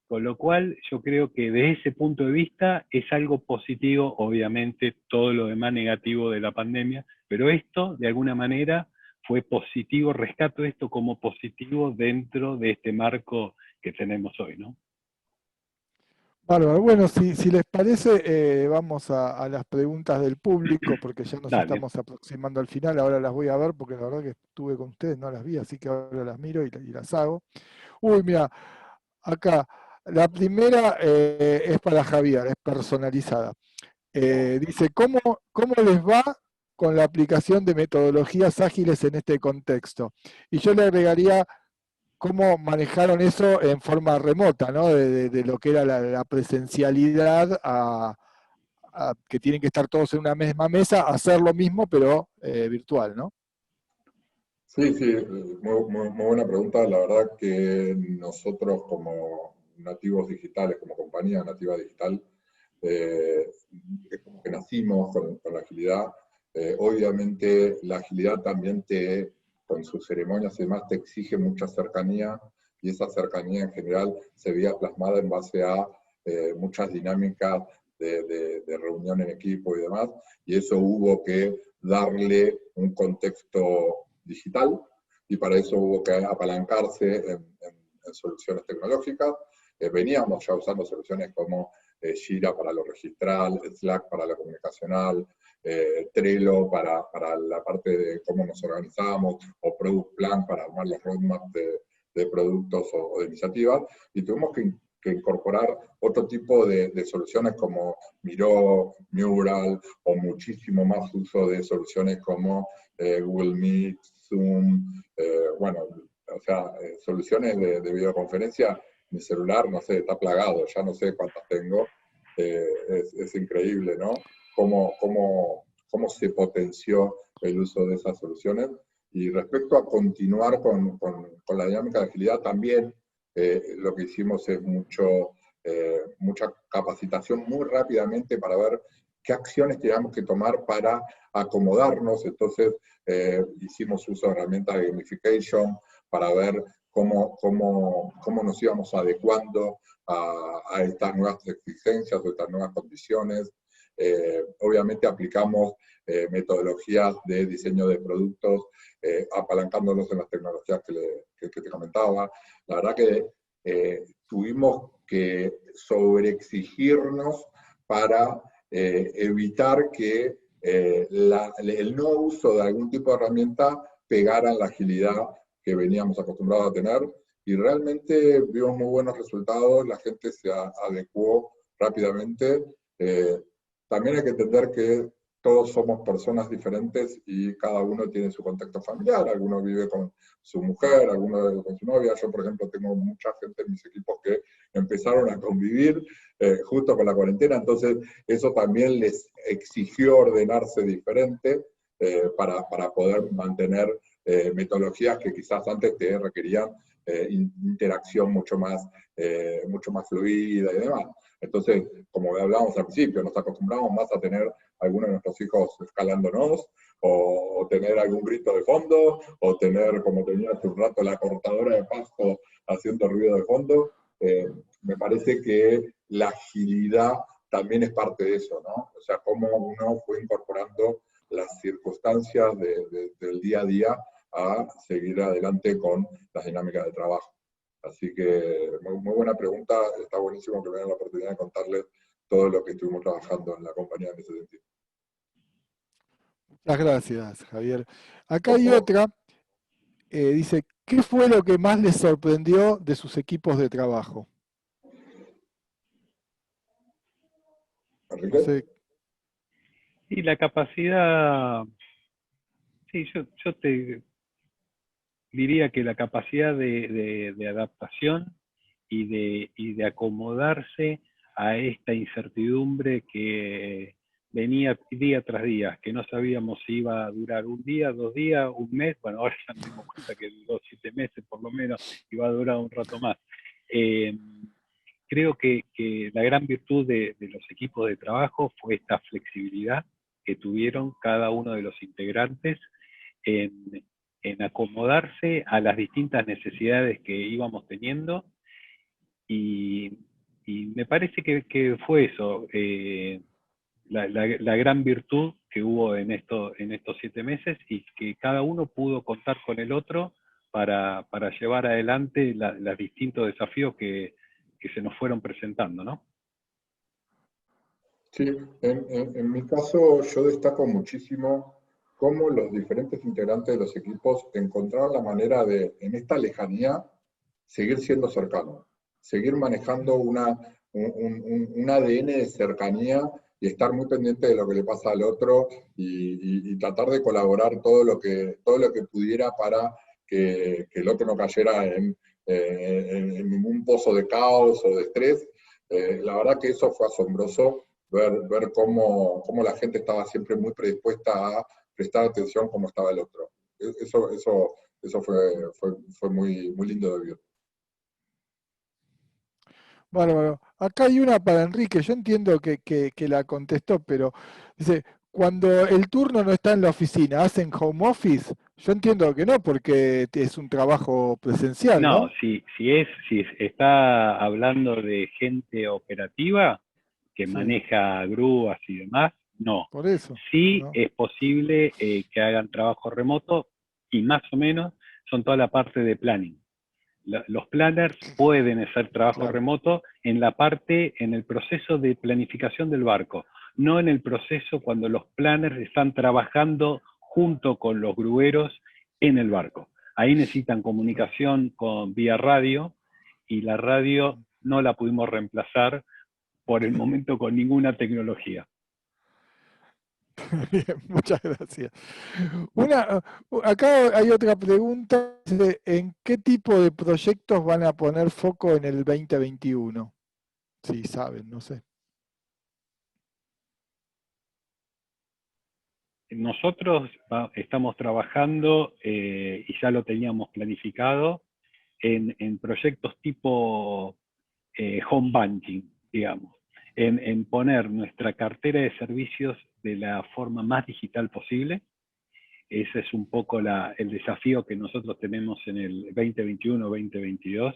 Con lo cual, yo creo que desde ese punto de vista es algo positivo, obviamente todo lo demás negativo de la pandemia, pero esto, de alguna manera, fue positivo, rescato esto como positivo dentro de este marco que tenemos hoy, ¿no? Bárbaro. Bueno, si les parece, vamos a las preguntas del público, porque ya nos estamos aproximando al final. Ahora las voy a ver, porque la verdad que estuve con ustedes, no las vi, así que ahora las miro y las hago. Uy, mira, acá, la primera es para Javier, es personalizada. Dice, ¿cómo les va con la aplicación de metodologías ágiles en este contexto? Y yo le agregaría cómo manejaron eso en forma remota, ¿no? De lo que era la presencialidad a que tienen que estar todos en una misma mesa, hacer lo mismo, pero virtual, ¿no? Sí, muy buena pregunta. La verdad que nosotros como nativos digitales, como compañía nativa digital, es como que nacimos con la agilidad. Obviamente la agilidad también con sus ceremonias y demás, te exige mucha cercanía, y esa cercanía en general se veía plasmada en base a muchas dinámicas de reunión en equipo y demás, y eso hubo que darle un contexto digital, y para eso hubo que apalancarse en soluciones tecnológicas. Veníamos ya usando soluciones como Jira para lo registral, Slack para lo comunicacional, Trello para la parte de cómo nos organizamos, o Product Plan para armar los roadmaps de productos o de iniciativas, y tuvimos que incorporar otro tipo de soluciones como Miro, Mural, o muchísimo más uso de soluciones como Google Meet, Zoom, soluciones de videoconferencia. Mi celular, no sé, está plagado, ya no sé cuántas tengo. Es increíble, ¿no? Cómo se potenció el uso de esas soluciones. Y respecto a continuar con la dinámica de agilidad, también lo que hicimos es mucha capacitación muy rápidamente para ver qué acciones teníamos que tomar para acomodarnos. Entonces hicimos uso de herramientas de gamification para ver cómo nos íbamos adecuando a estas nuevas exigencias o estas nuevas condiciones. Obviamente aplicamos metodologías de diseño de productos, apalancándonos en las tecnologías que te comentaba. La verdad que tuvimos que sobreexigirnos para evitar que el no uso de algún tipo de herramienta pegara en la agilidad que veníamos acostumbrados a tener, y realmente vimos muy buenos resultados, la gente se adecuó rápidamente. También hay que entender que todos somos personas diferentes y cada uno tiene su contexto familiar, alguno vive con su mujer, alguno vive con su novia. Yo, por ejemplo, tengo mucha gente en mis equipos que empezaron a convivir justo con la cuarentena, entonces eso también les exigió ordenarse diferente para poder mantener metodologías que quizás antes te requerían interacción mucho más fluida y demás. Entonces, como hablábamos al principio, nos acostumbramos más a tener algunos de nuestros hijos escalándonos, o tener algún grito de fondo, o tener, como tenía hace un rato, la cortadora de pasto haciendo ruido de fondo. Me parece que la agilidad también es parte de eso, ¿no? O sea, cómo uno fue incorporando las circunstancias del día a día a seguir adelante con las dinámicas de trabajo. Así que muy buena pregunta, está buenísimo que me den la oportunidad de contarles todo lo que estuvimos trabajando en la compañía en ese sentido. Muchas gracias, Javier. Acá hay otra, dice, ¿qué fue lo que más les sorprendió de sus equipos de trabajo? ¿Enrique? No sé. Y la capacidad, sí, yo te diría que la capacidad de adaptación y de acomodarse a esta incertidumbre que venía día tras día, que no sabíamos si iba a durar un día, 2 días, un mes. Bueno, ahora ya nos dimos cuenta que duró 7 meses por lo menos, y va a durar un rato más. Creo que la gran virtud de los equipos de trabajo fue esta flexibilidad que tuvieron cada uno de los integrantes en acomodarse a las distintas necesidades que íbamos teniendo, y me parece que fue eso, la gran virtud que hubo en estos 7 meses, y que cada uno pudo contar con el otro para llevar adelante los distintos desafíos que se nos fueron presentando, ¿no? Sí, en mi caso yo destaco muchísimo cómo los diferentes integrantes de los equipos encontraron la manera de, en esta lejanía, seguir siendo cercanos, seguir manejando un ADN de cercanía y estar muy pendiente de lo que le pasa al otro, y tratar de colaborar todo lo que pudiera para que el otro no cayera en ningún pozo de caos o de estrés. La verdad que eso fue asombroso, ver cómo la gente estaba siempre muy predispuesta a prestar atención cómo estaba el otro. Eso fue muy lindo de vivir. Bueno, acá hay una para Enrique, yo entiendo que la contestó, pero dice, cuando el turno no está en la oficina, ¿hacen home office? Yo entiendo que no, porque es un trabajo presencial, No, ¿no? si está hablando de gente operativa que Sí, maneja grúas y demás, no. por eso, Sí ¿no? es posible que hagan trabajo remoto, y más o menos son toda la parte de planning. Los planners pueden hacer trabajo Claro. remoto en el proceso de planificación del barco, no en el proceso cuando los planners están trabajando junto con los grueros en el barco. Ahí necesitan comunicación vía radio, y la radio no la pudimos reemplazar por el momento con ninguna tecnología. Bien, muchas gracias. Acá hay otra pregunta, ¿en qué tipo de proyectos van a poner foco en el 2021? Sí, saben, no sé. Nosotros estamos trabajando, y ya lo teníamos planificado, en proyectos tipo home banking, digamos, en poner nuestra cartera de servicios de la forma más digital posible, ese es un poco el desafío que nosotros tenemos en el 2021-2022,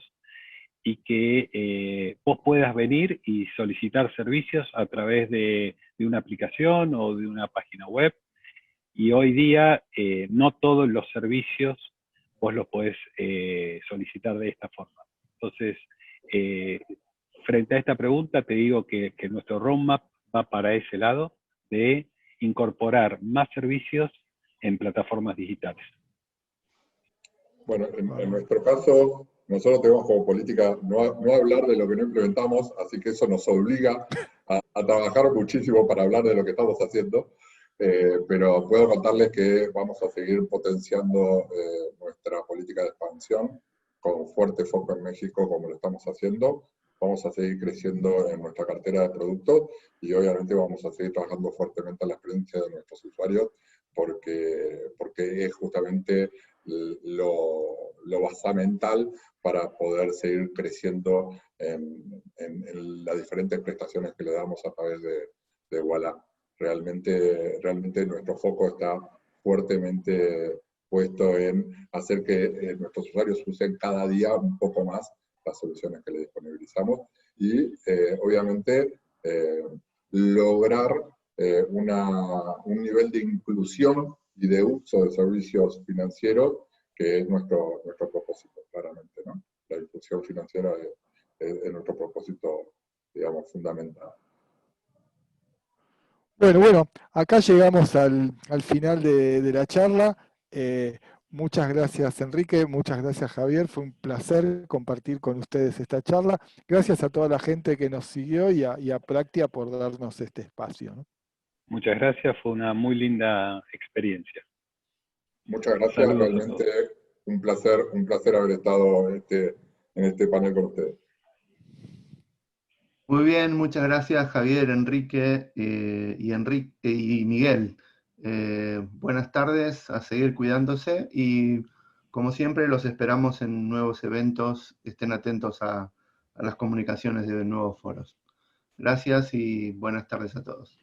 y que vos puedas venir y solicitar servicios a través de una aplicación o de una página web. Y hoy día no todos los servicios vos los podés solicitar de esta forma. Entonces, frente a esta pregunta te digo que nuestro roadmap va para ese lado de incorporar más servicios en plataformas digitales. Bueno, en nuestro caso, nosotros tenemos como política no hablar de lo que no implementamos, así que eso nos obliga a trabajar muchísimo para hablar de lo que estamos haciendo. Pero puedo contarles que vamos a seguir potenciando nuestra política de expansión con fuerte foco en México, como lo estamos haciendo. Vamos a seguir creciendo en nuestra cartera de productos y obviamente vamos a seguir trabajando fuertemente en la experiencia de nuestros usuarios, porque es justamente lo basamental para poder seguir creciendo en las diferentes prestaciones que le damos a través de Ualá. Realmente nuestro foco está fuertemente puesto en hacer que nuestros usuarios usen cada día un poco más las soluciones que le disponibilizamos y obviamente lograr un nivel de inclusión y de uso de servicios financieros que es nuestro propósito, claramente, ¿no? La inclusión financiera es nuestro propósito, digamos, fundamental. Bueno, acá llegamos al final de la charla. Muchas gracias, Enrique, muchas gracias, Javier. Fue un placer compartir con ustedes esta charla. Gracias a toda la gente que nos siguió y a Practia por darnos este espacio, ¿no? Muchas gracias, fue una muy linda experiencia. Muchas gracias, realmente un placer haber estado en este panel con ustedes. Muy bien, muchas gracias Javier, Enrique y Miguel. Buenas tardes, a seguir cuidándose y como siempre los esperamos en nuevos eventos, estén atentos a las comunicaciones de nuevos foros. Gracias y buenas tardes a todos.